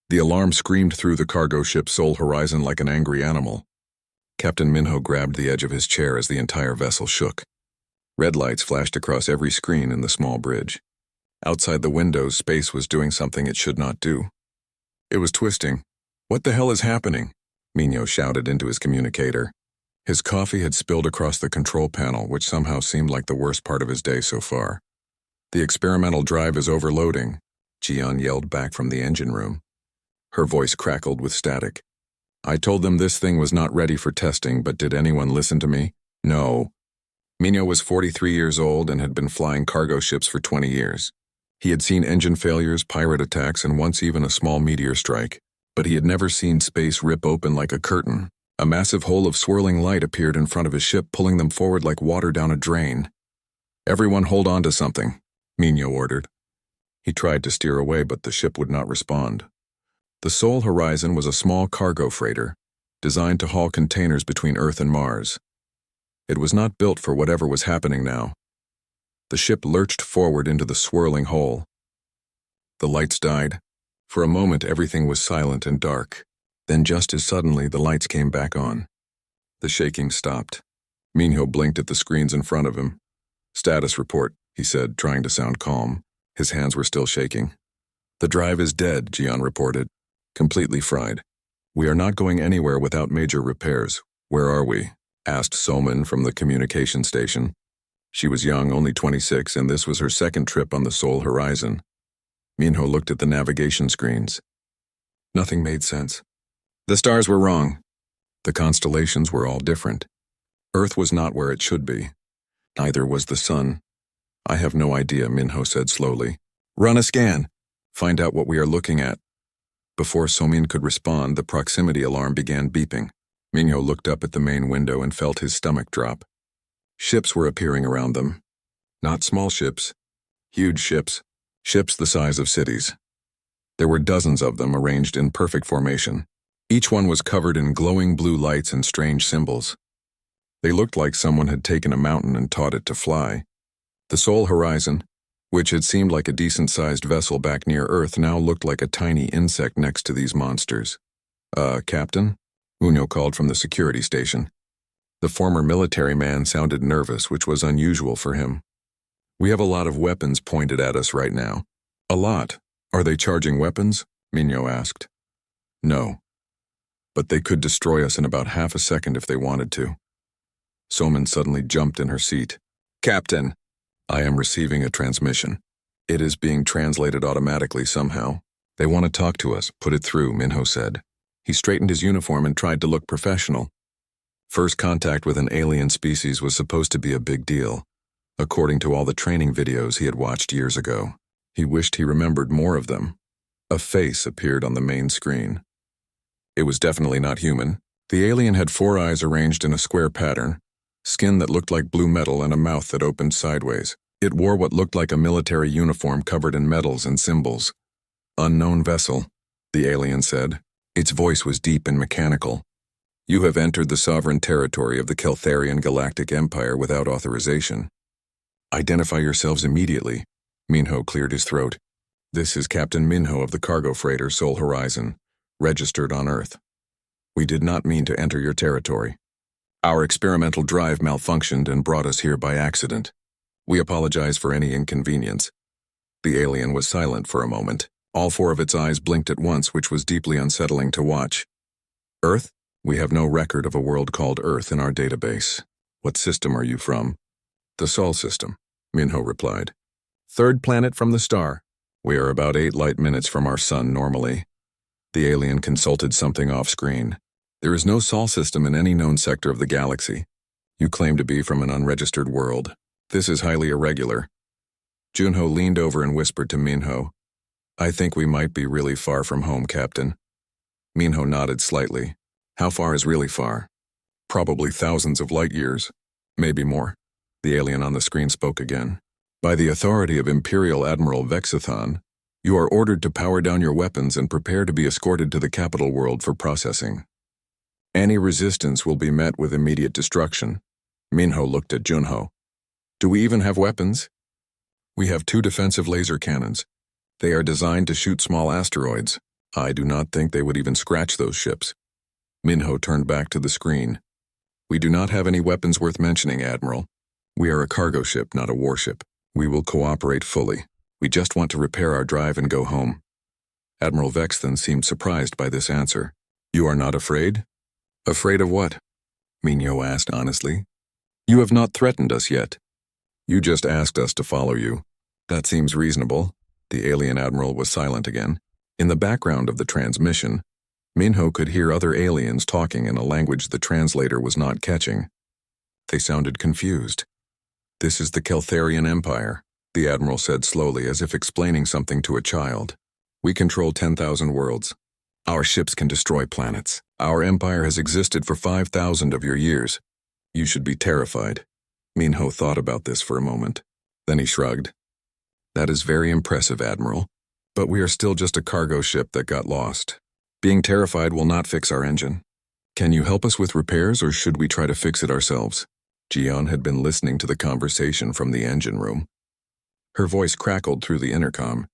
The alarm screamed through the cargo ship's sole horizon like an angry animal. Captain Minho grabbed the edge of his chair as the entire vessel shook. Red lights flashed across every screen in the small bridge. Outside the windows, space was doing something it should not do. It was twisting. "What the hell is happening?" Minho shouted into his communicator. His coffee had spilled across the control panel, which somehow seemed like the worst part of his day so far. "The experimental drive is overloading," Jian yelled back from the engine room. Her voice crackled with static. "I told them this thing was not ready for testing, but did anyone listen to me? No." Minho was 43 years old and had been flying cargo ships for 20 years. He had seen engine failures, pirate attacks, and once even a small meteor strike, but he had never seen space rip open like a curtain. A massive hole of swirling light appeared in front of his ship, pulling them forward like water down a drain. "Everyone hold on to something," Minho ordered. He tried to steer away, but the ship would not respond. The sole horizon was a small cargo freighter, designed to haul containers between Earth and Mars. It was not built for whatever was happening now. The ship lurched forward into the swirling hole. The lights died. For a moment, everything was silent and dark. Then just as suddenly, the lights came back on. The shaking stopped. Minho blinked at the screens in front of him. "Status report," he said, trying to sound calm. His hands were still shaking. "The drive is dead," Jian reported. "Completely fried. We are not going anywhere without major repairs. Where are we?" asked Soman from the communication station. She was young, only 26, and this was her second trip on the sole horizon. Minho looked at the navigation screens. Nothing made sense. The stars were wrong. The constellations were all different. Earth was not where it should be. Neither was the sun. "I have no idea," Minho said slowly. "Run a scan. Find out what we are looking at." Before Somin could respond, the proximity alarm began beeping. Minho looked up at the main window and felt his stomach drop. Ships were appearing around them. Not small ships. Huge ships. Ships the size of cities. There were dozens of them arranged in perfect formation. Each one was covered in glowing blue lights and strange symbols. They looked like someone had taken a mountain and taught it to fly. The sole horizon, which had seemed like a decent-sized vessel back near Earth, now looked like a tiny insect next to these monsters. Captain?" Minho called from the security station. The former military man sounded nervous, which was unusual for him. "We have a lot of weapons pointed at us right now." "A lot? Are they charging weapons?" Minho asked. "No. But they could destroy us in about half a second if they wanted to." Soman suddenly jumped in her seat. "Captain, I am receiving a transmission. It is being translated automatically somehow. They want to talk to us. Put it through," Minho said. He straightened his uniform and tried to look professional. First contact with an alien species was supposed to be a big deal, according to all the training videos he had watched years ago. He wished he remembered more of them. A face appeared on the main screen. It was definitely not human. The alien had 4 eyes arranged in a square pattern, skin that looked like blue metal, and a mouth that opened sideways. It wore what looked like a military uniform covered in medals and symbols. "Unknown vessel," the alien said. Its voice was deep and mechanical. "You have entered the sovereign territory of the Keltharian Galactic Empire without authorization. Identify yourselves immediately." Minho cleared his throat. "This is Captain Minho of the cargo freighter Sole Horizon, registered on Earth. We did not mean to enter your territory. Our experimental drive malfunctioned and brought us here by accident. We apologize for any inconvenience." The alien was silent for a moment. All 4 of its eyes blinked at once, which was deeply unsettling to watch. "Earth? We have no record of a world called Earth in our database. What system are you from?" "The Sol system," Minho replied. "Third planet from the star. We are about 8 light minutes from our sun normally." The alien consulted something off-screen. "There is no Sol system in any known sector of the galaxy. You claim to be from an unregistered world. This is highly irregular." Junho leaned over and whispered to Minho, "I think we might be really far from home, Captain." Minho nodded slightly. "How far is really far?" "Probably thousands of light years. Maybe more." The alien on the screen spoke again. "By the authority of Imperial Admiral Vexathon, you are ordered to power down your weapons and prepare to be escorted to the capital world for processing. Any resistance will be met with immediate destruction." Minho looked at Junho. "Do we even have weapons?" "We have 2 defensive laser cannons. They are designed to shoot small asteroids. I do not think they would even scratch those ships. Minho turned back to the screen. We do not have any weapons worth mentioning, Admiral. We are a cargo ship, not a warship. We will cooperate fully. We just want to repair our drive and go home. Admiral Vexton seemed surprised by this answer. You are not afraid? Afraid of what? Minho asked honestly. You have not threatened us yet. You just asked us to follow you. That seems reasonable. The alien admiral was silent again. In the background of the transmission, Minho could hear other aliens talking in a language the translator was not catching. They sounded confused. This is the Keltharian Empire, the admiral said slowly as if explaining something to a child. We control 10,000 worlds. Our ships can destroy planets. Our empire has existed for 5,000 of your years. You should be terrified. Minho thought about this for a moment. Then he shrugged. That is very impressive, Admiral. But we are still just a cargo ship that got lost. Being terrified will not fix our engine. Can you help us with repairs, or should we try to fix it ourselves? Jian had been listening to the conversation from the engine room. Her voice crackled through the intercom.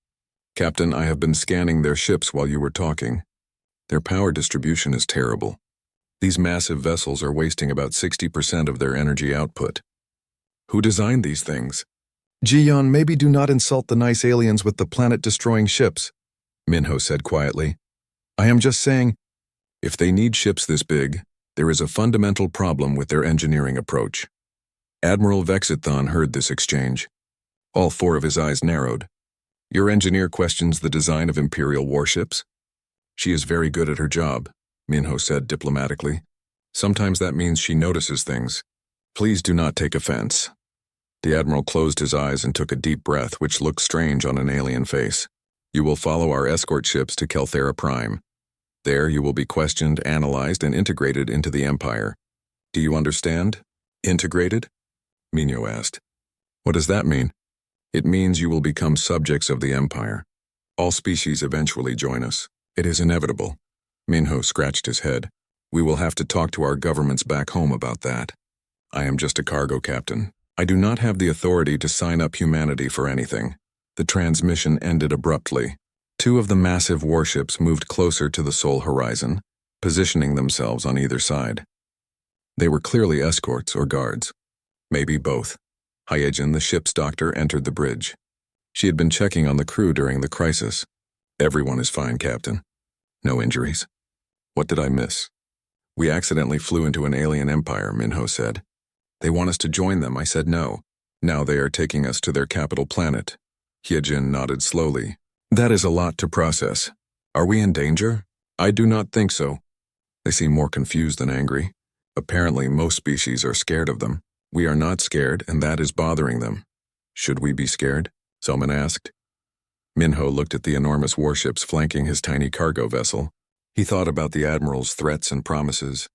Captain, I have been scanning their ships while you were talking. Their power distribution is terrible. These massive vessels are wasting about 60% of their energy output. Who designed these things? Jian, maybe do not insult the nice aliens with the planet-destroying ships, Minho said quietly. I am just saying, if they need ships this big, there is a fundamental problem with their engineering approach. Admiral Vexithon heard this exchange. All four of his eyes narrowed. Your engineer questions the design of Imperial warships? She is very good at her job, Minho said diplomatically. Sometimes that means she notices things. Please do not take offense. The Admiral closed his eyes and took a deep breath, which looked strange on an alien face. You will follow our escort ships to Kelthara Prime. There you will be questioned, analyzed, and integrated into the Empire. Do you understand? Integrated? Minho asked. What does that mean? It means you will become subjects of the Empire. All species eventually join us. It is inevitable. Minho scratched his head. We will have to talk to our governments back home about that. I am just a cargo captain. I do not have the authority to sign up humanity for anything. The transmission ended abruptly. Two of the massive warships moved closer to the Sol horizon, positioning themselves on either side. They were clearly escorts or guards. Maybe both. Hyejin, the ship's doctor, entered the bridge. She had been checking on the crew during the crisis. Everyone is fine, Captain. No injuries. What did I miss? We accidentally flew into an alien empire, Minho said. They want us to join them, I said no. Now they are taking us to their capital planet. Hyejin nodded slowly. That is a lot to process. Are we in danger? I do not think so. They seem more confused than angry. Apparently, most species are scared of them. We are not scared, and that is bothering them. Should we be scared? Someone asked. Minho looked at the enormous warships flanking his tiny cargo vessel. He thought about the Admiral's threats and promises.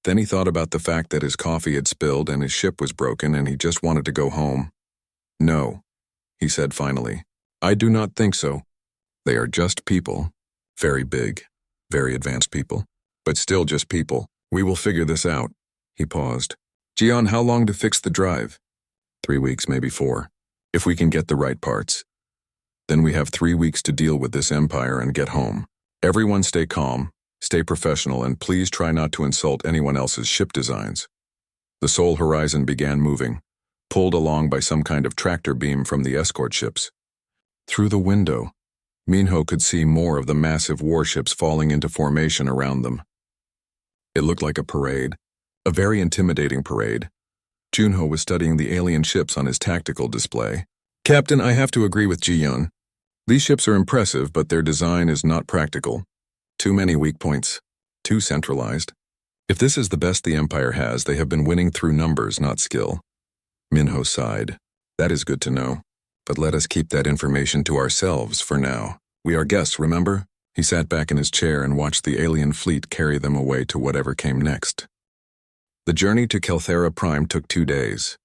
Then he thought about the fact that his coffee had spilled and his ship was broken and he just wanted to go home. No, he said finally. I do not think so. They are just people. Very big, very advanced people. But still just people. We will figure this out. He paused. Jian, how long to fix the drive? 3 weeks, maybe 4. If we can get the right parts. Then we have 3 weeks to deal with this empire and get home. Everyone stay calm, stay professional, and please try not to insult anyone else's ship designs. The Sol horizon began moving, pulled along by some kind of tractor beam from the escort ships. Through the window, Minho could see more of the massive warships falling into formation around them. It looked like a parade, a very intimidating parade. Junho was studying the alien ships on his tactical display. Captain, I have to agree with Ji-Yun. These ships are impressive, but their design is not practical. Too many weak points. Too centralized. If this is the best the Empire has, they have been winning through numbers, not skill. Minho sighed. That is good to know. But let us keep that information to ourselves for now. We are guests, remember? He sat back in his chair and watched the alien fleet carry them away to whatever came next. The journey to Kelthara Prime took 2 days.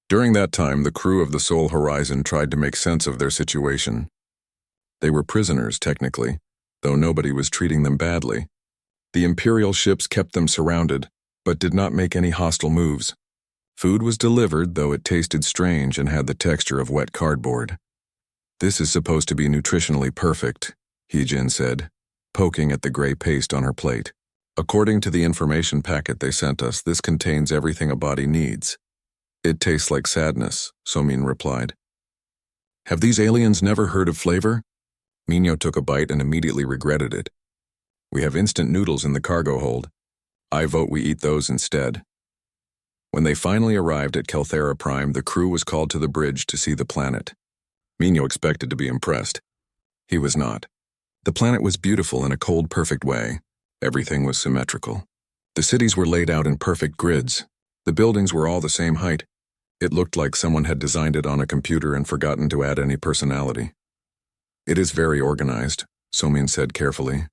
During that time, the crew of the Sol Horizon tried to make sense of their situation. They were prisoners, technically, though nobody was treating them badly. The Imperial ships kept them surrounded, but did not make any hostile moves. Food was delivered, though it tasted strange and had the texture of wet cardboard. This is supposed to be nutritionally perfect, Hyejin said. poking at the gray paste on her plate. According to the information packet they sent us, this contains everything a body needs. It tastes like sadness, So-min replied. Have these aliens never heard of flavor? Minho took a bite and immediately regretted it. We have instant noodles in the cargo hold. I vote we eat those instead. When they finally arrived at Kelthera Prime, the crew was called to the bridge to see the planet. Minho expected to be impressed. He was not. The planet was beautiful in a cold, perfect way. Everything was symmetrical. The cities were laid out in perfect grids. The buildings were all the same height. It looked like someone had designed it on a computer and forgotten to add any personality. It is very organized, So-min said carefully.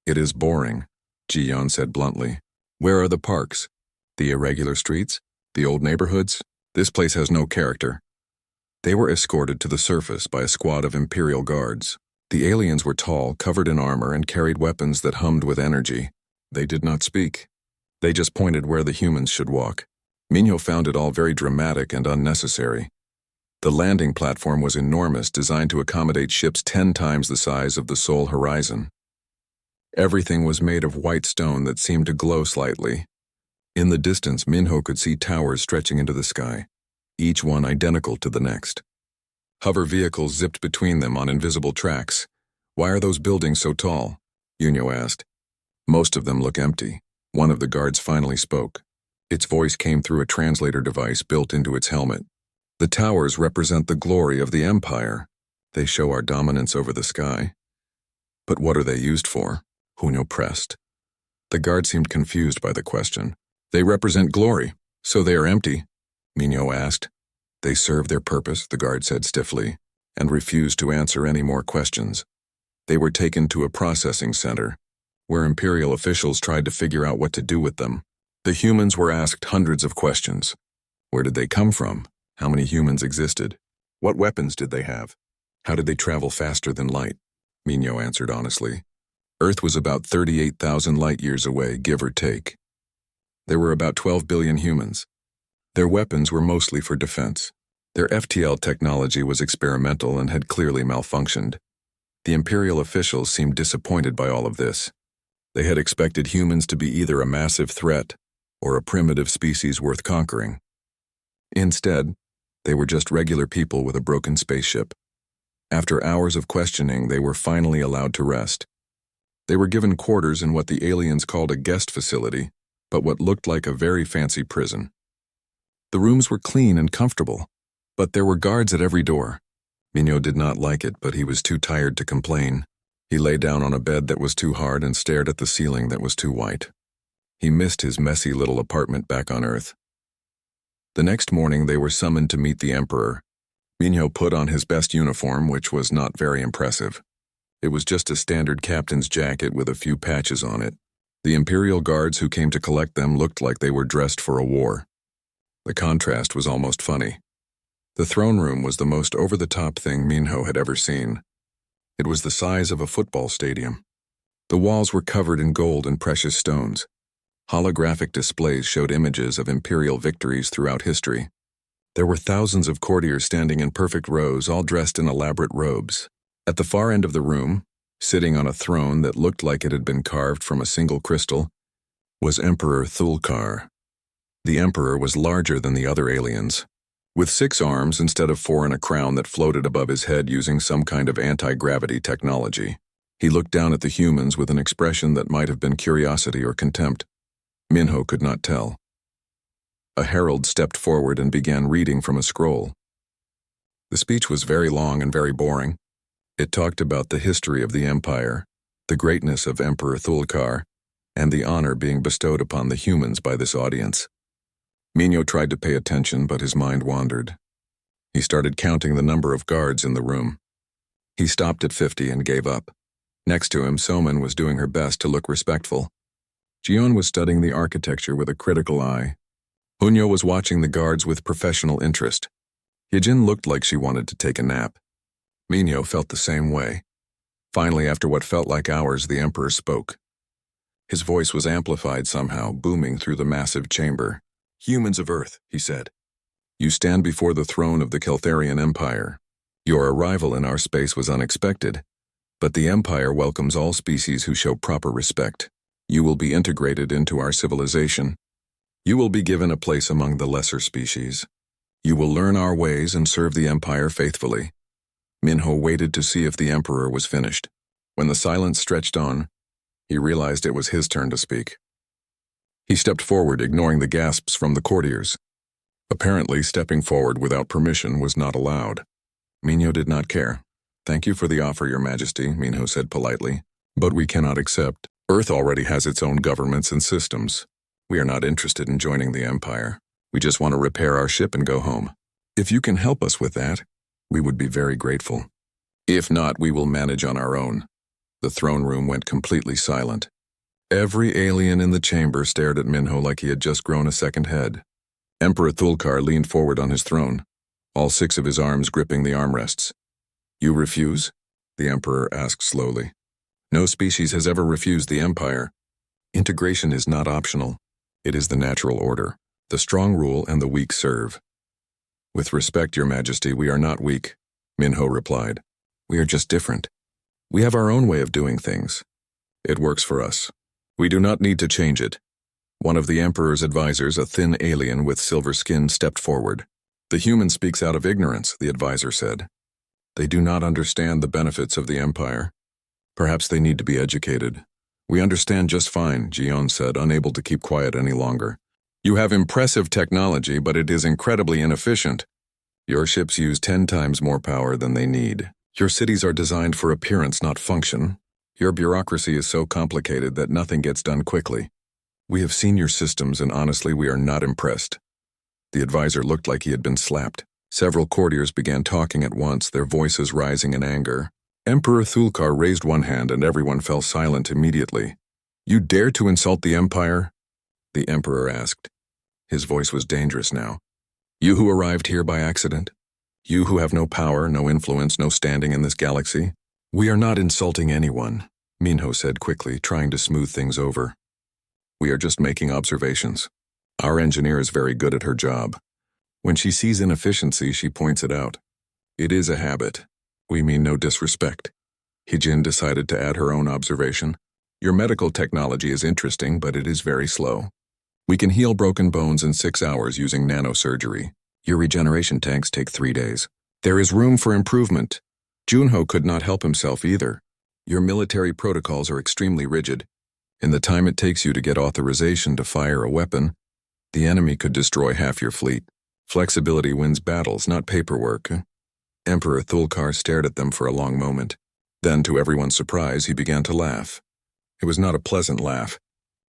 It is boring, Ji-yeon said bluntly. Where are the parks? The irregular streets? The old neighborhoods? This place has no character. They were escorted to the surface by a squad of Imperial guards. The aliens were tall, covered in armor, and carried weapons that hummed with energy. They did not speak. They just pointed where the humans should walk. Minho found it all very dramatic and unnecessary. The landing platform was enormous, designed to accommodate ships 10 times the size of the Seoul horizon. Everything was made of white stone that seemed to glow slightly. In the distance, Minho could see towers stretching into the sky, each one identical to the next. Hover vehicles zipped between them on invisible tracks. Why are those buildings so tall? Yunyo asked. Most of them look empty. One of the guards finally spoke. Its voice came through a translator device built into its helmet. The towers represent the glory of the Empire. They show our dominance over the sky. But what are they used for? Hunyo pressed. The guard seemed confused by the question. They represent glory, so they are empty, Minho asked. They serve their purpose, the guard said stiffly, and refused to answer any more questions. They were taken to a processing center, where Imperial officials tried to figure out what to do with them. The humans were asked hundreds of questions. Where did they come from? How many humans existed? What weapons did they have? How did they travel faster than light? Minho answered honestly. Earth was about 38,000 light-years away, give or take. There were about 12 billion humans. Their weapons were mostly for defense. Their FTL technology was experimental and had clearly malfunctioned. The Imperial officials seemed disappointed by all of this. They had expected humans to be either a massive threat or a primitive species worth conquering. Instead, they were just regular people with a broken spaceship. After hours of questioning, they were finally allowed to rest. They were given quarters in what the aliens called a guest facility, but what looked like a very fancy prison. The rooms were clean and comfortable, but there were guards at every door. Minho did not like it, but he was too tired to complain. He lay down on a bed that was too hard and stared at the ceiling that was too white. He missed his messy little apartment back on Earth. The next morning they were summoned to meet the Emperor. Minho put on his best uniform, which was not very impressive. It was just a standard captain's jacket with a few patches on it. The Imperial guards who came to collect them looked like they were dressed for a war. The contrast was almost funny. The throne room was the most over-the-top thing Minho had ever seen. It was the size of a football stadium. The walls were covered in gold and precious stones. Holographic displays showed images of Imperial victories throughout history. There were thousands of courtiers standing in perfect rows, all dressed in elaborate robes. At the far end of the room, sitting on a throne that looked like it had been carved from a single crystal, was Emperor Thulkar. The Emperor was larger than the other aliens, with 6 arms instead of 4 and a crown that floated above his head using some kind of anti-gravity technology. He looked down at the humans with an expression that might have been curiosity or contempt. Minho could not tell. A herald stepped forward and began reading from a scroll. The speech was very long and very boring. It talked about the history of the Empire, the greatness of Emperor Thulkar, and the honor being bestowed upon the humans by this audience. Minho tried to pay attention, but his mind wandered. He started counting the number of guards in the room. He stopped at 50 and gave up. Next to him, So-min was doing her best to look respectful. Ji-yeon was studying the architecture with a critical eye. Hunyo was watching the guards with professional interest. Yejin looked like she wanted to take a nap. Minho felt the same way. Finally, after what felt like hours, the Emperor spoke. His voice was amplified somehow, booming through the massive chamber. Humans of Earth, he said. You stand before the throne of the Keltharian Empire. Your arrival in our space was unexpected. But the Empire welcomes all species who show proper respect. You will be integrated into our civilization. You will be given a place among the lesser species. You will learn our ways and serve the Empire faithfully." Minho waited to see if the Emperor was finished. When the silence stretched on, he realized it was his turn to speak. He stepped forward, ignoring the gasps from the courtiers. Apparently, stepping forward without permission was not allowed. Minho did not care. "Thank you for the offer, Your Majesty," Minho said politely, "but we cannot accept. Earth already has its own governments and systems. We are not interested in joining the Empire. We just want to repair our ship and go home. If you can help us with that, we would be very grateful. If not, we will manage on our own." The throne room went completely silent. Every alien in the chamber stared at Minho like he had just grown a second head. Emperor Thulkar leaned forward on his throne, all 6 of his arms gripping the armrests. "You refuse?" the Emperor asked slowly. "No species has ever refused the Empire. Integration is not optional. It is the natural order. The strong rule and the weak serve." "With respect, Your Majesty, we are not weak," Minho replied. "We are just different. We have our own way of doing things. It works for us. We do not need to change it." One of the Emperor's advisors, a thin alien with silver skin, stepped forward. "The human speaks out of ignorance," the advisor said. "They do not understand the benefits of the Empire. Perhaps they need to be educated." "We understand just fine," Gion said, unable to keep quiet any longer. "You have impressive technology, but it is incredibly inefficient. Your ships use 10 times more power than they need. Your cities are designed for appearance, not function. Your bureaucracy is so complicated that nothing gets done quickly. We have seen your systems, and honestly, we are not impressed." The advisor looked like he had been slapped. Several courtiers began talking at once, their voices rising in anger. Emperor Thulkar raised one hand and everyone fell silent immediately. "You dare to insult the Empire?" the Emperor asked. His voice was dangerous now. "You who arrived here by accident? You who have no power, no influence, no standing in this galaxy?" "We are not insulting anyone," Minho said quickly, trying to smooth things over. "We are just making observations. Our engineer is very good at her job. When she sees inefficiency, she points it out. It is a habit. We mean no disrespect." Hijin decided to add her own observation. "Your medical technology is interesting, but it is very slow. We can heal broken bones in 6 hours using nanosurgery. Your regeneration tanks take 3 days. There is room for improvement." Junho could not help himself either. "Your military protocols are extremely rigid. In the time it takes you to get authorization to fire a weapon, the enemy could destroy half your fleet. Flexibility wins battles, not paperwork." Emperor Thulkar stared at them for a long moment. Then, to everyone's surprise, he began to laugh. It was not a pleasant laugh.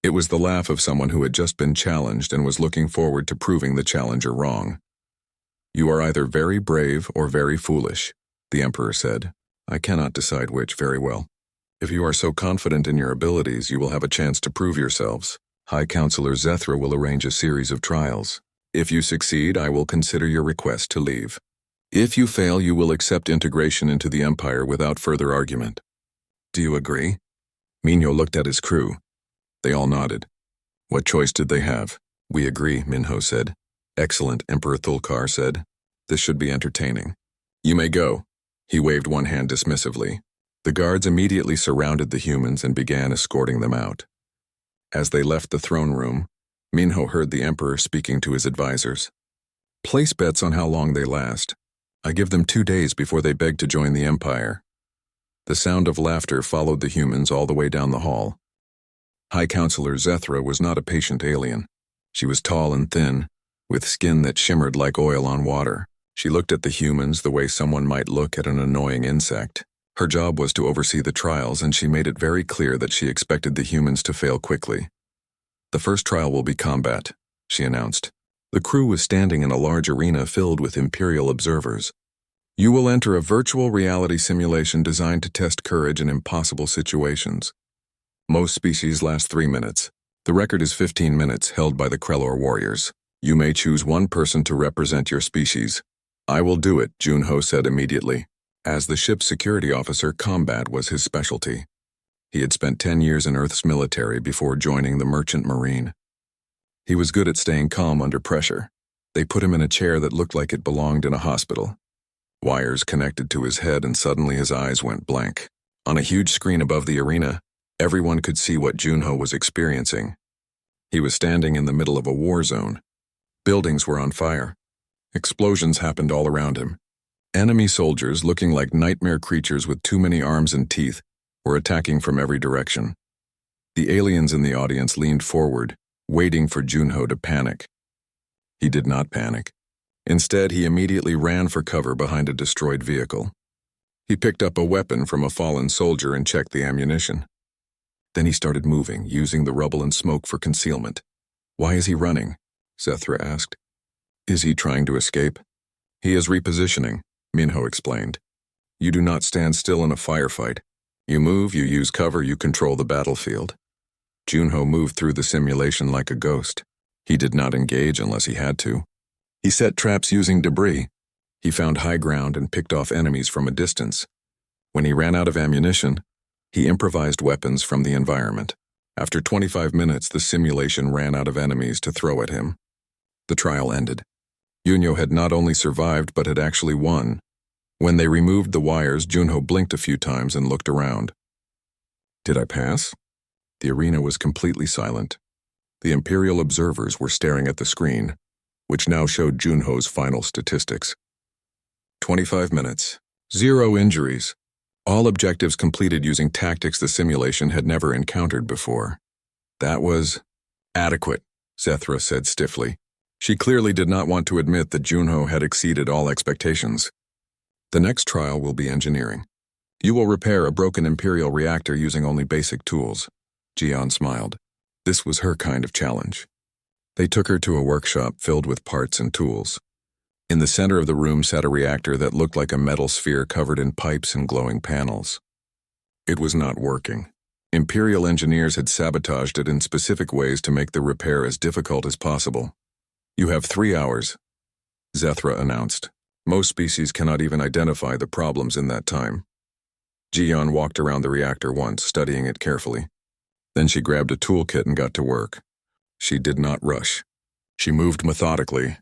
It was the laugh of someone who had just been challenged and was looking forward to proving the challenger wrong. "You are either very brave or very foolish," the Emperor said. "I cannot decide which. Very well. If you are so confident in your abilities, you will have a chance to prove yourselves. High Counselor Zethra will arrange a series of trials. If you succeed, I will consider your request to leave. If you fail, you will accept integration into the Empire without further argument. Do you agree?" Minho looked at his crew. They all nodded. What choice did they have? "We agree," Minho said. "Excellent," Emperor Thulkar said. "This should be entertaining. You may go." He waved one hand dismissively. The guards immediately surrounded the humans and began escorting them out. As they left the throne room, Minho heard the Emperor speaking to his advisors. "Place bets on how long they last. I give them 2 days before they beg to join the Empire." The sound of laughter followed the humans all the way down the hall. High Counselor Zethra was not a patient alien. She was tall and thin, with skin that shimmered like oil on water. She looked at the humans the way someone might look at an annoying insect. Her job was to oversee the trials, and she made it very clear that she expected the humans to fail quickly. "The first trial will be combat," she announced. The crew was standing in a large arena filled with Imperial observers. "You will enter a virtual reality simulation designed to test courage in impossible situations. Most species last 3 minutes. The record is 15 minutes, held by the Krellor warriors. You may choose one person to represent your species." "I will do it," Junho said immediately. As the ship's security officer, combat was his specialty. He had spent 10 years in Earth's military before joining the Merchant Marine. He was good at staying calm under pressure. They put him in a chair that looked like it belonged in a hospital. Wires connected to his head and suddenly his eyes went blank. On a huge screen above the arena, everyone could see what Junho was experiencing. He was standing in the middle of a war zone. Buildings were on fire. Explosions happened all around him. Enemy soldiers, looking like nightmare creatures with too many arms and teeth, were attacking from every direction. The aliens in the audience leaned forward, waiting for Junho to panic. He did not panic. Instead, he immediately ran for cover behind a destroyed vehicle. He picked up a weapon from a fallen soldier and checked the ammunition. Then he started moving, using the rubble and smoke for concealment. "Why is he running?" Zethra asked. "Is he trying to escape?" "He is repositioning," Minho explained. "You do not stand still in a firefight. You move, you use cover, you control the battlefield." Junho moved through the simulation like a ghost. He did not engage unless he had to. He set traps using debris. He found high ground and picked off enemies from a distance. When he ran out of ammunition, he improvised weapons from the environment. After 25 minutes, the simulation ran out of enemies to throw at him. The trial ended. Junho had not only survived but had actually won. When they removed the wires, Junho blinked a few times and looked around. "Did I pass?" The arena was completely silent. The Imperial observers were staring at the screen, which now showed Junho's final statistics. 25 minutes. 0 injuries. All objectives completed using tactics the simulation had never encountered before. "That was adequate," Zethra said stiffly. She clearly did not want to admit that Junho had exceeded all expectations. "The next trial will be engineering. You will repair a broken Imperial reactor using only basic tools." Jian smiled. This was her kind of challenge. They took her to a workshop filled with parts and tools. In the center of the room sat a reactor that looked like a metal sphere covered in pipes and glowing panels. It was not working. Imperial engineers had sabotaged it in specific ways to make the repair as difficult as possible. "You have 3 hours," Zethra announced. "Most species cannot even identify the problems in that time." Jian walked around the reactor once, studying it carefully. Then she grabbed a toolkit and got to work. She did not rush. She moved methodically,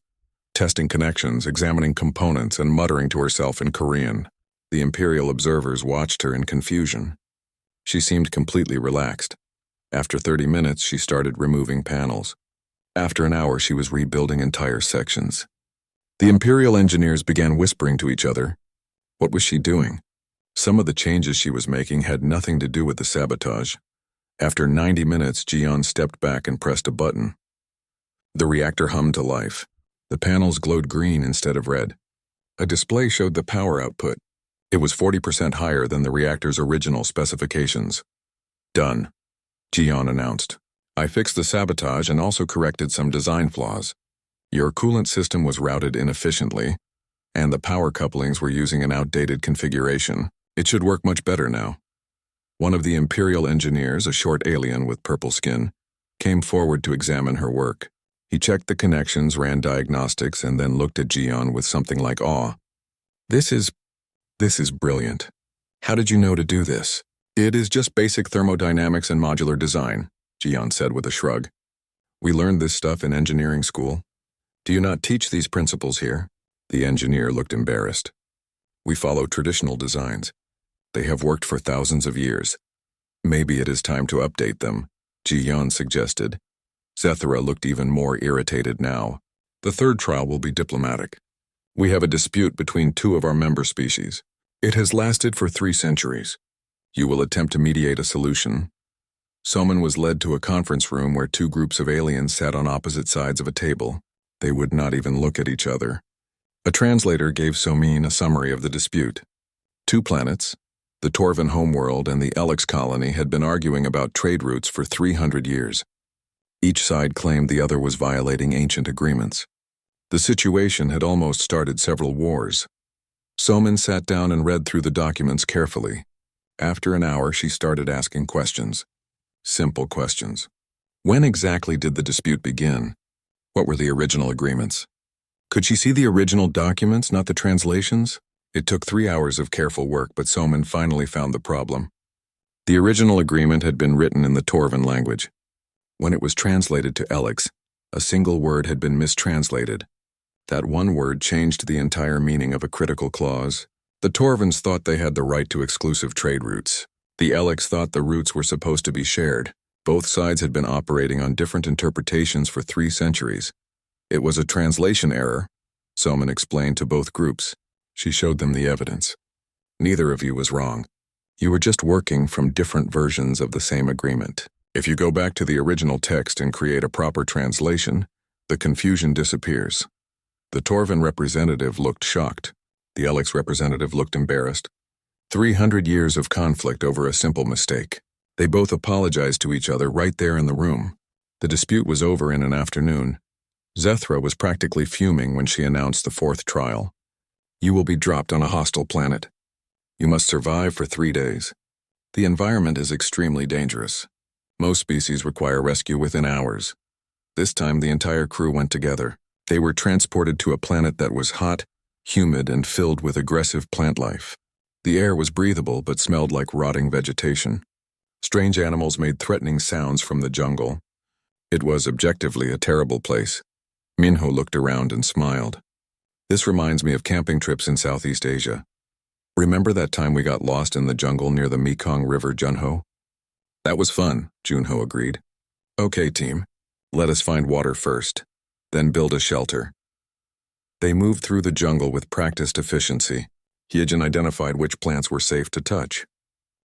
testing connections, examining components, and muttering to herself in Korean. The Imperial observers watched her in confusion. She seemed completely relaxed. After 30 minutes, she started removing panels. After an hour, she was rebuilding entire sections. The Imperial engineers began whispering to each other. What was she doing? Some of the changes she was making had nothing to do with the sabotage. After 90 minutes, Jian stepped back and pressed a button. The reactor hummed to life. The panels glowed green instead of red. A display showed the power output. It was 40% higher than the reactor's original specifications. "Done," Jian announced. "I fixed the sabotage and also corrected some design flaws. Your coolant system was routed inefficiently, and the power couplings were using an outdated configuration. It should work much better now." One of the Imperial engineers, a short alien with purple skin, came forward to examine her work. He checked the connections, ran diagnostics, and then looked at Jian with something like awe. This is brilliant. How did you know to do this?" "It is just basic thermodynamics and modular design," Jian said with a shrug. "We learned this stuff in engineering school. Do you not teach these principles here?" The engineer looked embarrassed. "We follow traditional designs. They have worked for thousands of years. Maybe it is time to update them," Jian suggested. Zethra looked even more irritated now. "The third trial will be diplomatic. We have a dispute between 2 of our member species. It has lasted for 3 centuries. You will attempt to mediate a solution." Soman was led to a conference room where 2 groups of aliens sat on opposite sides of a table. They would not even look at each other. A translator gave Somin a summary of the dispute. 2 planets, the Torvan homeworld and the Elix colony, had been arguing about trade routes for 300 years. Each side claimed the other was violating ancient agreements. The situation had almost started several wars. Soman sat down and read through the documents carefully. After an hour, she started asking questions. Simple questions. When exactly did the dispute begin? What were the original agreements? Could she see the original documents, not the translations? It took 3 hours of careful work, but Soman finally found the problem. The original agreement had been written in the Torvan language. When it was translated to Elix, a single word had been mistranslated. That one word changed the entire meaning of a critical clause. The Torvans thought they had the right to exclusive trade routes. The Alex thought the routes were supposed to be shared. Both sides had been operating on different interpretations for 3 centuries. It was a translation error, Soman explained to both groups. She showed them the evidence. Neither of you was wrong. You were just working from different versions of the same agreement. If you go back to the original text and create a proper translation, the confusion disappears. The Torvin representative looked shocked. The Alex representative looked embarrassed. 300 years of conflict over a simple mistake. They both apologized to each other right there in the room. The dispute was over in an afternoon. Zethra was practically fuming when she announced the 4th trial. You will be dropped on a hostile planet. You must survive for 3 days. The environment is extremely dangerous. Most species require rescue within hours. This time the entire crew went together. They were transported to a planet that was hot, humid, and filled with aggressive plant life. The air was breathable but smelled like rotting vegetation. Strange animals made threatening sounds from the jungle. It was objectively a terrible place. Minho looked around and smiled. This reminds me of camping trips in Southeast Asia. Remember that time we got lost in the jungle near the Mekong River, Junho? That was fun, Junho agreed. Okay, team. Let us find water first, then build a shelter. They moved through the jungle with practiced efficiency. Hyejin identified which plants were safe to touch.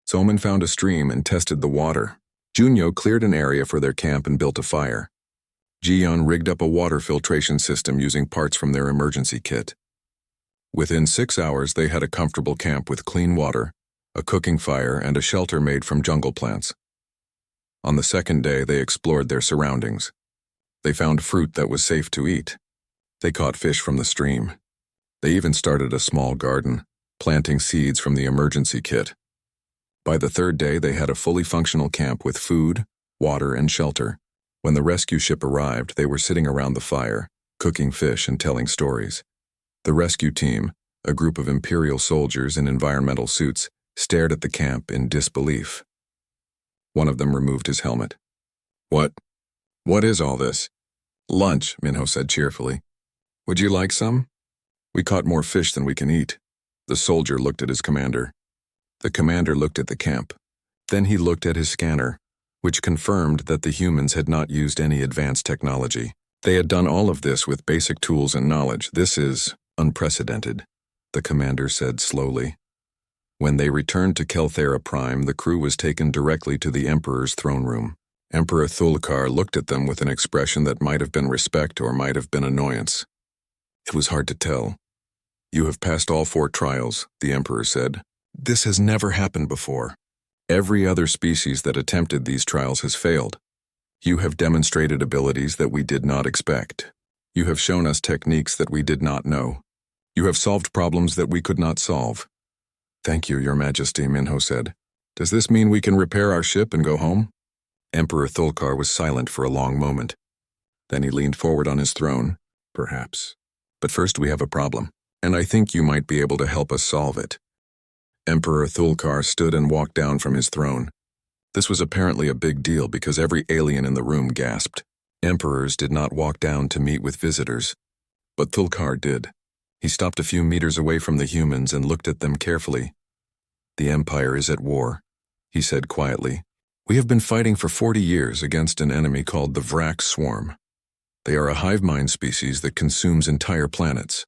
Soman found a stream and tested the water. Junyo cleared an area for their camp and built a fire. Jiyeon rigged up a water filtration system using parts from their emergency kit. Within 6 hours, they had a comfortable camp with clean water, a cooking fire, and a shelter made from jungle plants. On the 2nd day, they explored their surroundings. They found fruit that was safe to eat. They caught fish from the stream. They even started a small garden, planting seeds from the emergency kit. By the 3rd day, they had a fully functional camp with food, water, and shelter. When the rescue ship arrived, they were sitting around the fire, cooking fish and telling stories. The rescue team, a group of Imperial soldiers in environmental suits, stared at the camp in disbelief. One of them removed his helmet. What is all this? Lunch, Minho said cheerfully. Would you like some? We caught more fish than we can eat. The soldier looked at his commander. The commander looked at the camp. Then he looked at his scanner, which confirmed that the humans had not used any advanced technology. They had done all of this with basic tools and knowledge. This is unprecedented, the commander said slowly. When they returned to Kelthera Prime, the crew was taken directly to the Emperor's throne room. Emperor Thulkar looked at them with an expression that might have been respect or might have been annoyance. It was hard to tell. You have passed all 4 trials, the Emperor said. This has never happened before. Every other species that attempted these trials has failed. You have demonstrated abilities that we did not expect. You have shown us techniques that we did not know. You have solved problems that we could not solve. Thank you, Your Majesty, Minho said. Does this mean we can repair our ship and go home? Emperor Thulkar was silent for a long moment. Then he leaned forward on his throne. Perhaps. But first we have a problem, and I think you might be able to help us solve it. Emperor Thulkar stood and walked down from his throne. This was apparently a big deal because every alien in the room gasped. Emperors did not walk down to meet with visitors, but Thulkar did. He stopped a few meters away from the humans and looked at them carefully. The Empire is at war, he said quietly. We have been fighting for 40 years against an enemy called the Vrak Swarm. They are a hive mind species that consumes entire planets.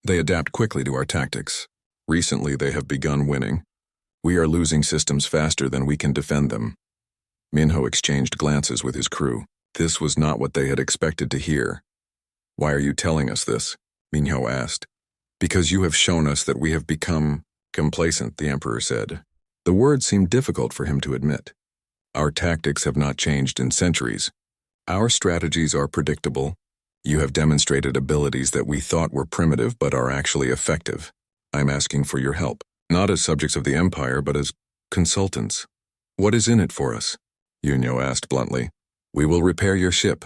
They adapt quickly to our tactics. Recently, they have begun winning. We are losing systems faster than we can defend them. Minho exchanged glances with his crew. This was not what they had expected to hear. Why are you telling us this? Minho asked. Because you have shown us that we have become complacent, the Emperor said. The word seemed difficult for him to admit. Our tactics have not changed in centuries. Our strategies are predictable. You have demonstrated abilities that we thought were primitive but are actually effective. I'm asking for your help, not as subjects of the Empire, but as consultants. What is in it for us? Yunyo asked bluntly. We will repair your ship.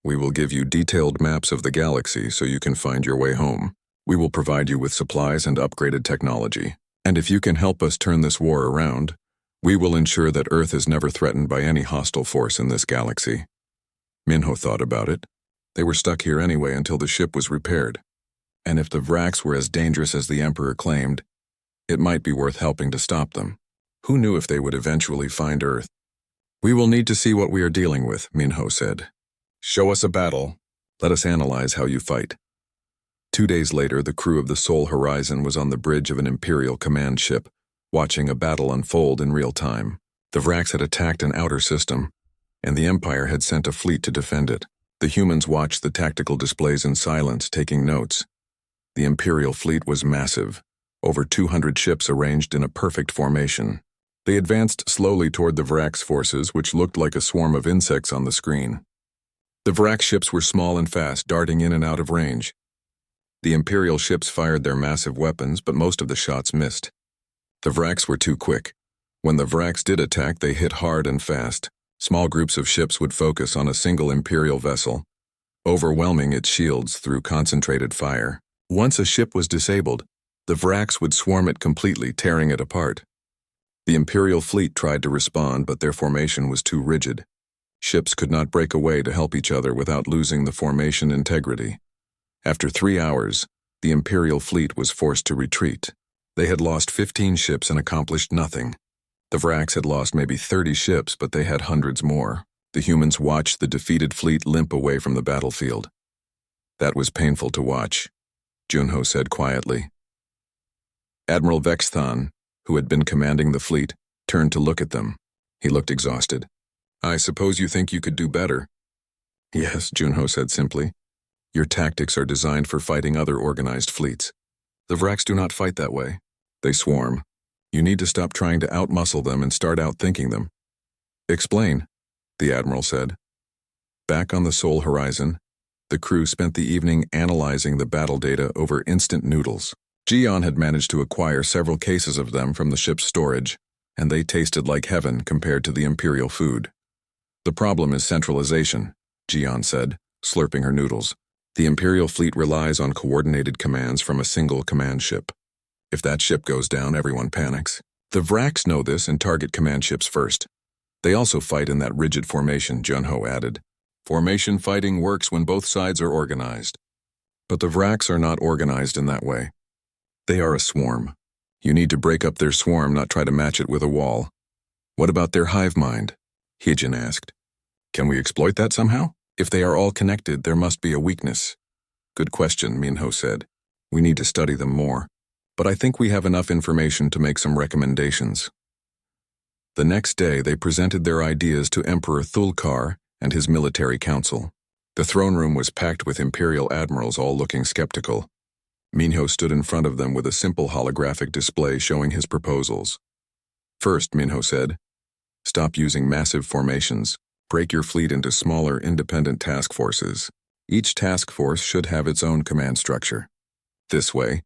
We will give you detailed maps of the galaxy so you can find your way home. We will provide you with supplies and upgraded technology. And if you can help us turn this war around, we will ensure that Earth is never threatened by any hostile force in this galaxy. Minho thought about it. They were stuck here anyway until the ship was repaired. And if the Vraks were as dangerous as the Emperor claimed, it might be worth helping to stop them. Who knew if they would eventually find Earth? We will need to see what we are dealing with, Minho said. Show us a battle. Let us analyze how you fight. 2 days later, the crew of the Sol Horizon was on the bridge of an Imperial command ship, watching a battle unfold in real time. The Vrax had attacked an outer system, and the Empire had sent a fleet to defend it. The humans watched the tactical displays in silence, taking notes. The Imperial fleet was massive, over 200 ships arranged in a perfect formation. They advanced slowly toward the Vrax forces, which looked like a swarm of insects on the screen. The Vrax ships were small and fast, darting in and out of range. The Imperial ships fired their massive weapons, but most of the shots missed. The Vrax were too quick. When the Vrax did attack, they hit hard and fast. Small groups of ships would focus on a single Imperial vessel, overwhelming its shields through concentrated fire. Once a ship was disabled, the Vrax would swarm it completely, tearing it apart. The Imperial fleet tried to respond, but their formation was too rigid. Ships could not break away to help each other without losing the formation integrity. After 3 hours, the Imperial fleet was forced to retreat. They had lost 15 ships and accomplished nothing. The Vrax had lost maybe 30 ships, but they had hundreds more. The humans watched the defeated fleet limp away from the battlefield. That was painful to watch, Junho said quietly. Admiral Vexthon, who had been commanding the fleet, turned to look at them. He looked exhausted. I suppose you think you could do better? Yes, Junho said simply. Your tactics are designed for fighting other organized fleets. The Vrax do not fight that way. They swarm. You need to stop trying to outmuscle them and start outthinking them. Explain, the Admiral said. Back on the Sol Horizon, the crew spent the evening analyzing the battle data over instant noodles. Jian had managed to acquire several cases of them from the ship's storage, and they tasted like heaven compared to the Imperial food. The problem is centralization, Jian said, slurping her noodles. The Imperial fleet relies on coordinated commands from a single command ship. If that ship goes down, everyone panics. The Vrax know this and target command ships first. They also fight in that rigid formation, Junho added. Formation fighting works when both sides are organized. But the Vrax are not organized in that way. They are a swarm. You need to break up their swarm, not try to match it with a wall. What about their hive mind? Hijin asked. Can we exploit that somehow? If they are all connected, there must be a weakness. Good question, Minho said. We need to study them more. But I think we have enough information to make some recommendations. The next day, they presented their ideas to Emperor Thulkar and his military council. The throne room was packed with Imperial admirals, all looking skeptical. Minho stood in front of them with a simple holographic display showing his proposals. First, Minho said, stop using massive formations. Break your fleet into smaller, independent task forces. Each task force should have its own command structure. This way,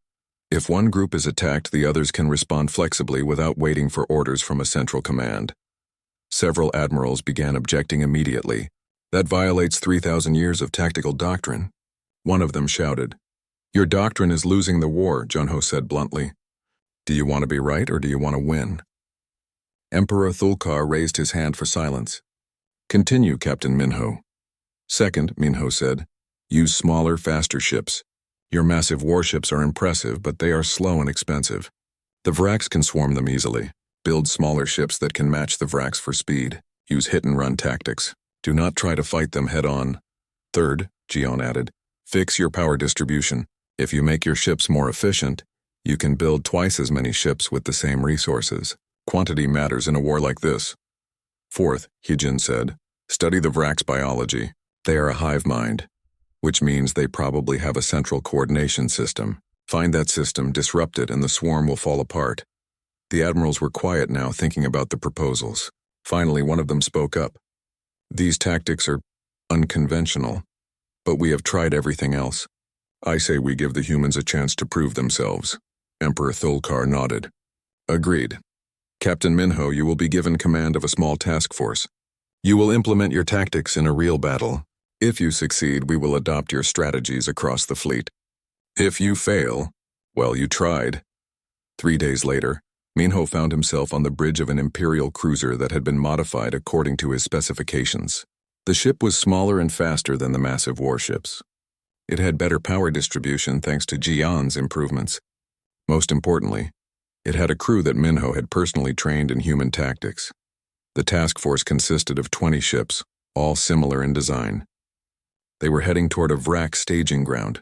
if one group is attacked, the others can respond flexibly without waiting for orders from a central command. Several admirals began objecting immediately. That violates 3,000 years of tactical doctrine. One of them shouted. Your doctrine is losing the war, Junho said bluntly. Do you want to be right or do you want to win? Emperor Thulkar raised his hand for silence. Continue, Captain Minho. Second, Minho said, use smaller, faster ships. Your massive warships are impressive, but they are slow and expensive. The Vrax can swarm them easily. Build smaller ships that can match the Vrax for speed. Use hit-and-run tactics. Do not try to fight them head-on. Third, Jian added, fix your power distribution. If you make your ships more efficient, you can build twice as many ships with the same resources. Quantity matters in a war like this. Fourth, Hijin said, study the Vrax biology. They are a hive mind, which means they probably have a central coordination system. Find that system, disrupt it, and the swarm will fall apart. The admirals were quiet now, thinking about the proposals. Finally, one of them spoke up. These tactics are unconventional, but we have tried everything else. I say we give the humans a chance to prove themselves. Emperor Thulkar nodded. Agreed. Captain Minho, you will be given command of a small task force. You will implement your tactics in a real battle. If you succeed, we will adopt your strategies across the fleet. If you fail, well, you tried. 3 days later, Minho found himself on the bridge of an Imperial cruiser that had been modified according to his specifications. The ship was smaller and faster than the massive warships. It had better power distribution thanks to Jian's improvements. Most importantly, It had a crew that Minho had personally trained in human tactics. The task force consisted of 20 ships, all similar in design. They were heading toward a Vrak staging ground,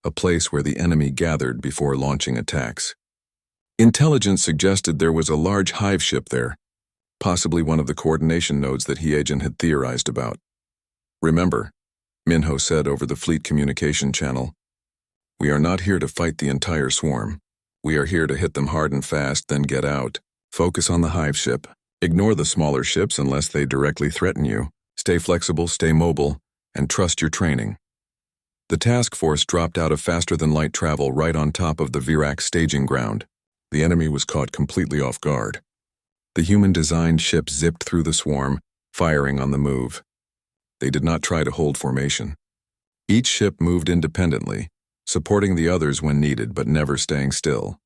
a place where the enemy gathered before launching attacks. Intelligence suggested there was a large hive ship there, possibly one of the coordination nodes that He-Agent had theorized about. "Remember," Minho said over the fleet communication channel, "we are not here to fight the entire swarm. We are here to hit them hard and fast, then get out. Focus on the hive ship. Ignore the smaller ships unless they directly threaten you. Stay flexible, stay mobile, and trust your training." The task force dropped out of faster-than-light travel right on top of the Vrak staging ground. The enemy was caught completely off guard. The human-designed ship zipped through the swarm, firing on the move. They did not try to hold formation. Each ship moved independently, supporting the others when needed but never staying still.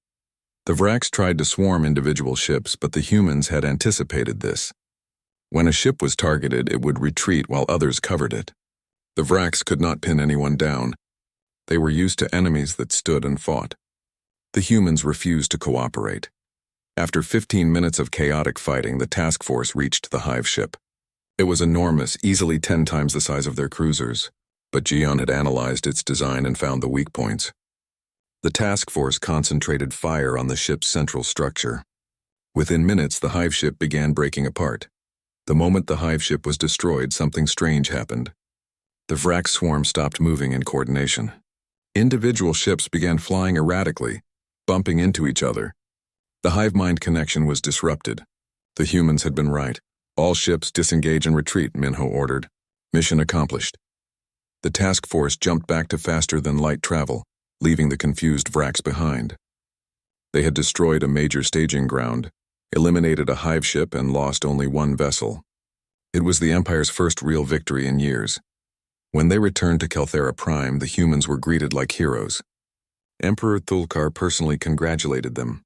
The Vraks tried to swarm individual ships, but the humans had anticipated this. When a ship was targeted, it would retreat while others covered it. The Vraks could not pin anyone down. They were used to enemies that stood and fought. The humans refused to cooperate. After 15 minutes of chaotic fighting, the task force reached the hive ship. It was enormous, easily 10 times the size of their cruisers, but Jian had analyzed its design and found the weak points. The task force concentrated fire on the ship's central structure. Within minutes, the hive ship began breaking apart. The moment the hive ship was destroyed, something strange happened. The Vrak swarm stopped moving in coordination. Individual ships began flying erratically, bumping into each other. The hive-mind connection was disrupted. The humans had been right. "All ships disengage and retreat," Minho ordered. Mission accomplished. The task force jumped back to faster-than-light travel, leaving the confused Vraks behind. They had destroyed a major staging ground, eliminated a hive ship, and lost only one vessel. It was the Empire's first real victory in years. When they returned to Kelthera Prime, the humans were greeted like heroes. Emperor Thulkar personally congratulated them.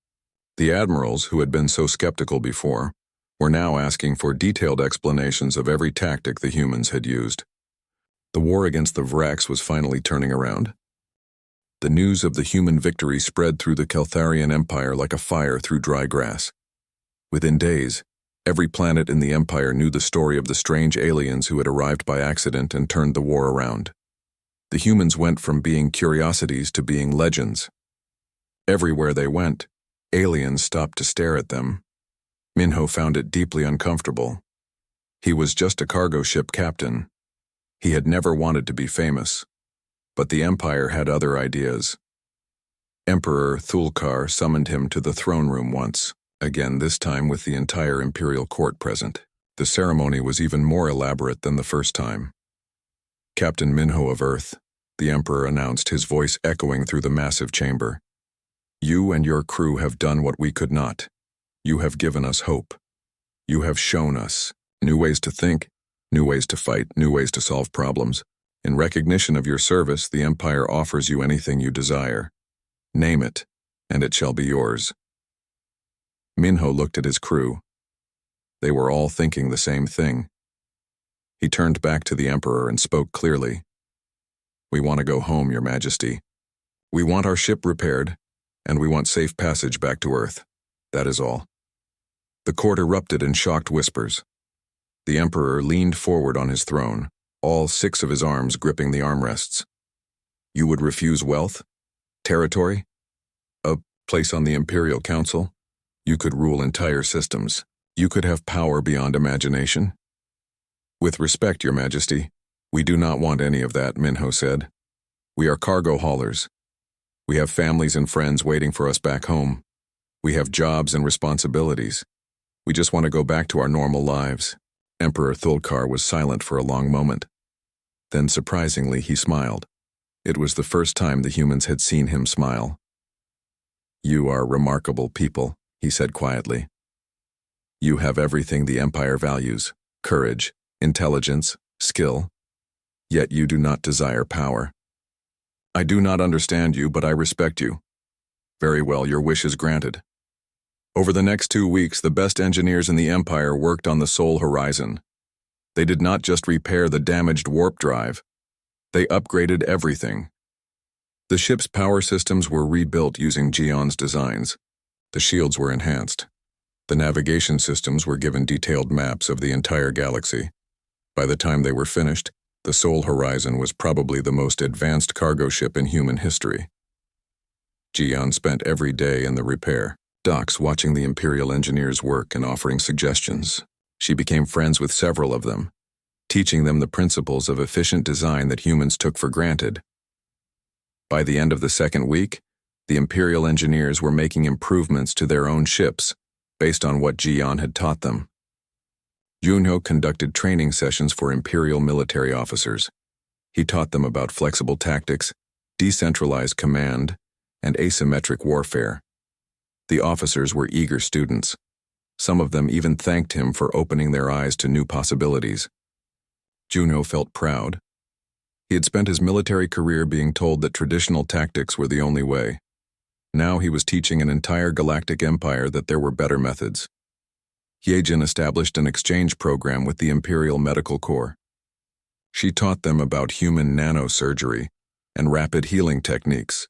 The admirals, who had been so skeptical before, were now asking for detailed explanations of every tactic the humans had used. The war against the Vraks was finally turning around. The news of the human victory spread through the Keltharian Empire like a fire through dry grass. Within days, every planet in the Empire knew the story of the strange aliens who had arrived by accident and turned the war around. The humans went from being curiosities to being legends. Everywhere they went, aliens stopped to stare at them. Minho found it deeply uncomfortable. He was just a cargo ship captain. He had never wanted to be famous. But the Empire had other ideas. Emperor Thulkar summoned him to the throne room once, again this time with the entire imperial court present. The ceremony was even more elaborate than the first time. "Captain Minho of Earth," the Emperor announced, his voice echoing through the massive chamber. "You and your crew have done what we could not. You have given us hope. You have shown us new ways to think, new ways to fight, new ways to solve problems. In recognition of your service, the Empire offers you anything you desire. Name it, and it shall be yours." Minho looked at his crew. They were all thinking the same thing. He turned back to the Emperor and spoke clearly. "We want to go home, Your Majesty. We want our ship repaired, and we want safe passage back to Earth. That is all." The court erupted in shocked whispers. The Emperor leaned forward on his throne, all 6 of his arms gripping the armrests. "You would refuse wealth? Territory? A place on the Imperial Council? You could rule entire systems. You could have power beyond imagination?" "With respect, Your Majesty, we do not want any of that," Minho said. "We are cargo haulers. We have families and friends waiting for us back home. We have jobs and responsibilities. We just want to go back to our normal lives." Emperor Thulkar was silent for a long moment. Then, surprisingly, he smiled. It was the first time the humans had seen him smile. "You are remarkable people," he said quietly. "You have everything the Empire values: courage, intelligence, skill. Yet you do not desire power. I do not understand you, but I respect you. Very well, your wish is granted." Over the next 2 weeks, the best engineers in the Empire worked on the Sol Horizon. They did not just repair the damaged warp drive. They upgraded everything. The ship's power systems were rebuilt using Jian's designs. The shields were enhanced. The navigation systems were given detailed maps of the entire galaxy. By the time they were finished, the Sol Horizon was probably the most advanced cargo ship in human history. Jian spent every day in the repair docks watching the Imperial engineers work and offering suggestions. She became friends with several of them, teaching them the principles of efficient design that humans took for granted. By the end of the second week, the Imperial engineers were making improvements to their own ships based on what Jian had taught them. Junho conducted training sessions for Imperial military officers. He taught them about flexible tactics, decentralized command, and asymmetric warfare. The officers were eager students. Some of them even thanked him for opening their eyes to new possibilities. Junho felt proud. He had spent his military career being told that traditional tactics were the only way. Now he was teaching an entire galactic empire that there were better methods. Yejin established an exchange program with the Imperial Medical Corps. She taught them about human nanosurgery and rapid healing techniques.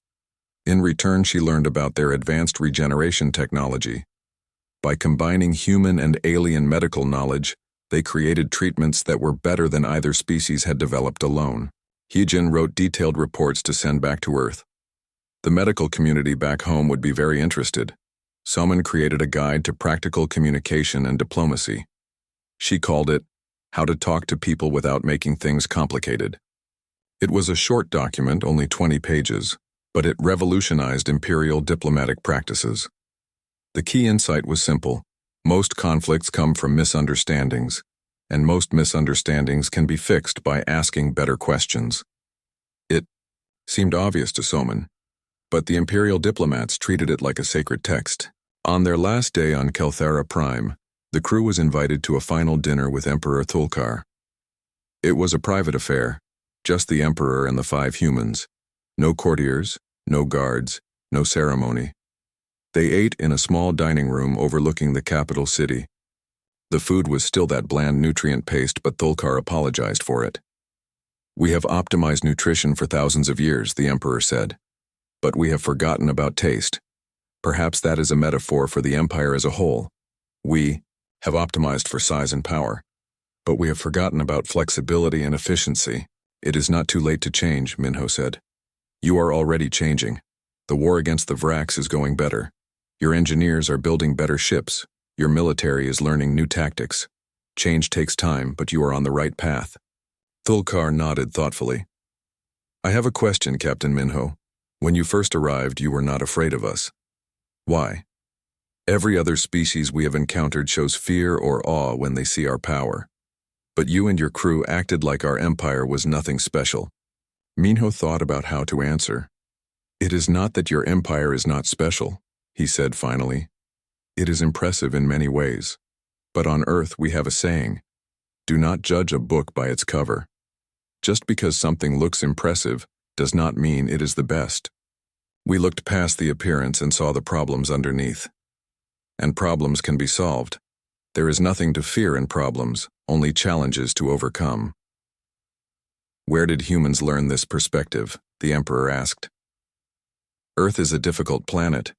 In return, she learned about their advanced regeneration technology. By combining human and alien medical knowledge, they created treatments that were better than either species had developed alone. Yejin wrote detailed reports to send back to Earth. The medical community back home would be very interested. Someone created a guide to practical communication and diplomacy. She called it, How to Talk to People Without Making Things Complicated. It was a short document, only 20 pages, but it revolutionized imperial diplomatic practices. The key insight was simple. Most conflicts come from misunderstandings, and most misunderstandings can be fixed by asking better questions. It seemed obvious to Soman, but the imperial diplomats treated it like a sacred text. On their last day on Kelthara Prime, the crew was invited to a final dinner with Emperor Thulkar. It was a private affair, just the Emperor and the 5 humans. No courtiers, no guards, no ceremony. They ate in a small dining room overlooking the capital city. The food was still that bland nutrient paste, but Thulkar apologized for it. We have optimized nutrition for thousands of years, the Emperor said. But we have forgotten about taste. Perhaps that is a metaphor for the Empire as a whole. We have optimized for size and power, but we have forgotten about flexibility and efficiency. It is not too late to change, Minho said. You are already changing. The war against the Vrax is going better. Your engineers are building better ships. Your military is learning new tactics. Change takes time, but you are on the right path. Thulkar nodded thoughtfully. I have a question, Captain Minho. When you first arrived, you were not afraid of us. Why? Every other species we have encountered shows fear or awe when they see our power. But you and your crew acted like our empire was nothing special. Minho thought about how to answer. It is not that your empire is not special, he said finally. It is impressive in many ways. But on Earth we have a saying, do not judge a book by its cover. Just because something looks impressive does not mean it is the best. We looked past the appearance and saw the problems underneath. And problems can be solved. There is nothing to fear in problems, only challenges to overcome. Where did humans learn this perspective? The Emperor asked. Earth is a difficult planet,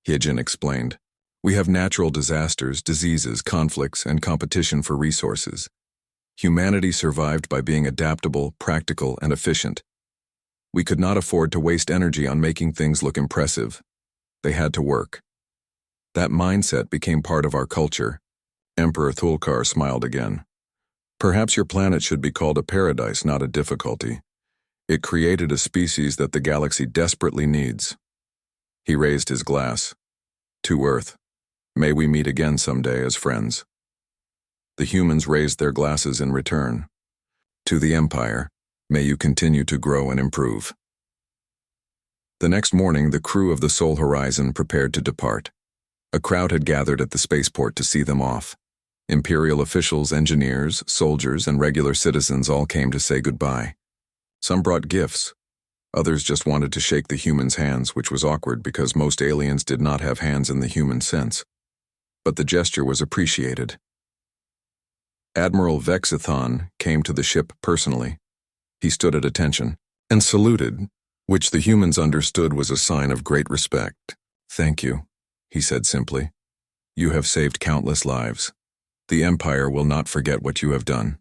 Yejin explained. We have natural disasters, diseases, conflicts, and competition for resources. Humanity survived by being adaptable, practical, and efficient. We could not afford to waste energy on making things look impressive. They had to work. That mindset became part of our culture. Emperor Thulkar smiled again. Perhaps your planet should be called a paradise, not a difficulty. It created a species that the galaxy desperately needs. He raised his glass. To Earth. May we meet again someday as friends. The humans raised their glasses in return. To the Empire. May you continue to grow and improve. The next morning, the crew of the Sol Horizon prepared to depart. A crowd had gathered at the spaceport to see them off. Imperial officials, engineers, soldiers, and regular citizens all came to say goodbye. Some brought gifts. Others just wanted to shake the humans' hands, which was awkward because most aliens did not have hands in the human sense. But the gesture was appreciated. Admiral Vexithon came to the ship personally. He stood at attention and saluted, which the humans understood was a sign of great respect. Thank you, he said simply. You have saved countless lives. The Empire will not forget what you have done.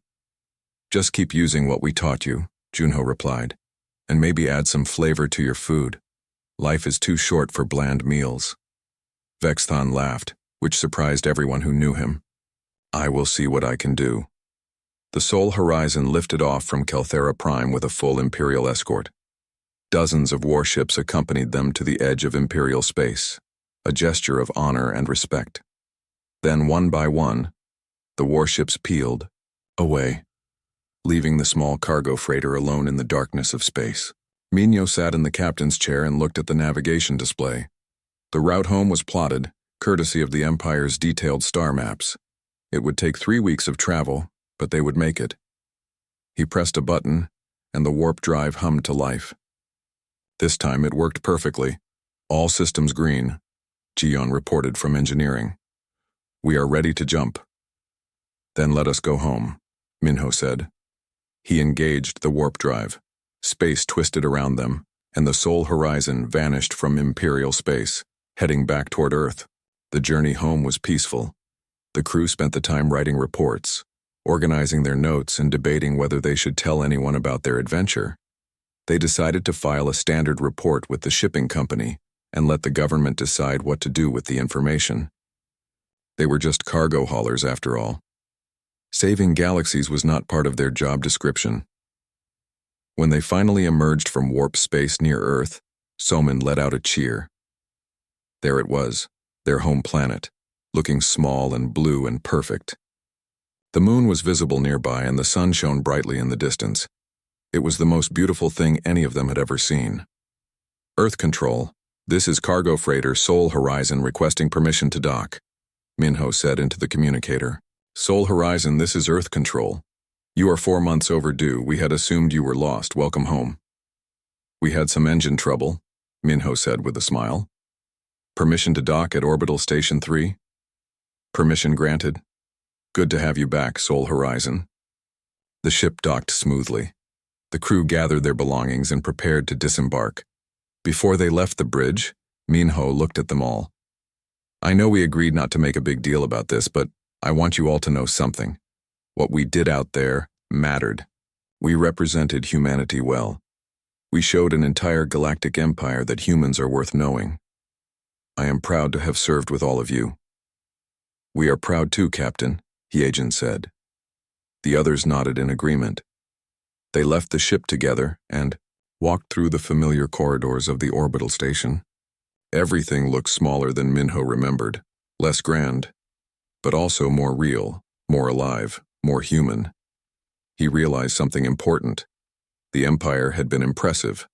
Just keep using what we taught you, Junho replied, and maybe add some flavor to your food. Life is too short for bland meals. Vexthon laughed, which surprised everyone who knew him. I will see what I can do. The Sol Horizon lifted off from Kelthera Prime with a full Imperial escort. Dozens of warships accompanied them to the edge of Imperial space, a gesture of honor and respect. Then, one by one, the warships peeled away, leaving the small cargo freighter alone in the darkness of space. Minho sat in the captain's chair and looked at the navigation display. The route home was plotted, courtesy of the Empire's detailed star maps. It would take 3 weeks of travel, but they would make it. He pressed a button, and the warp drive hummed to life. This time it worked perfectly. All systems green, Gion reported from engineering. We are ready to jump. Then let us go home, Minho said. He engaged the warp drive. Space twisted around them, and the Sol Horizon vanished from Imperial space, heading back toward Earth. The journey home was peaceful. The crew spent the time writing reports, organizing their notes and debating whether they should tell anyone about their adventure. They decided to file a standard report with the shipping company and let the government decide what to do with the information. They were just cargo haulers after all. Saving galaxies was not part of their job description. When they finally emerged from warp space near Earth, Soman let out a cheer. There it was, their home planet, looking small and blue and perfect. The moon was visible nearby and the sun shone brightly in the distance. It was the most beautiful thing any of them had ever seen. Earth Control, this is cargo freighter Sol Horizon requesting permission to dock, Minho said into the communicator. Sol Horizon, this is Earth Control. You are 4 months overdue. We had assumed you were lost. Welcome home. We had some engine trouble, Minho said with a smile. Permission to dock at Orbital Station 3? Permission granted. Good to have you back, Sol Horizon. The ship docked smoothly. The crew gathered their belongings and prepared to disembark. Before they left the bridge, Minho looked at them all. I know we agreed not to make a big deal about this, but I want you all to know something. What we did out there mattered. We represented humanity well. We showed an entire galactic empire that humans are worth knowing. I am proud to have served with all of you. We are proud too, Captain, Hyejin said. The others nodded in agreement. They left the ship together and walked through the familiar corridors of the orbital station. Everything looked smaller than Minho remembered, less grand, but also more real, more alive, more human. He realized something important. The Empire had been impressive,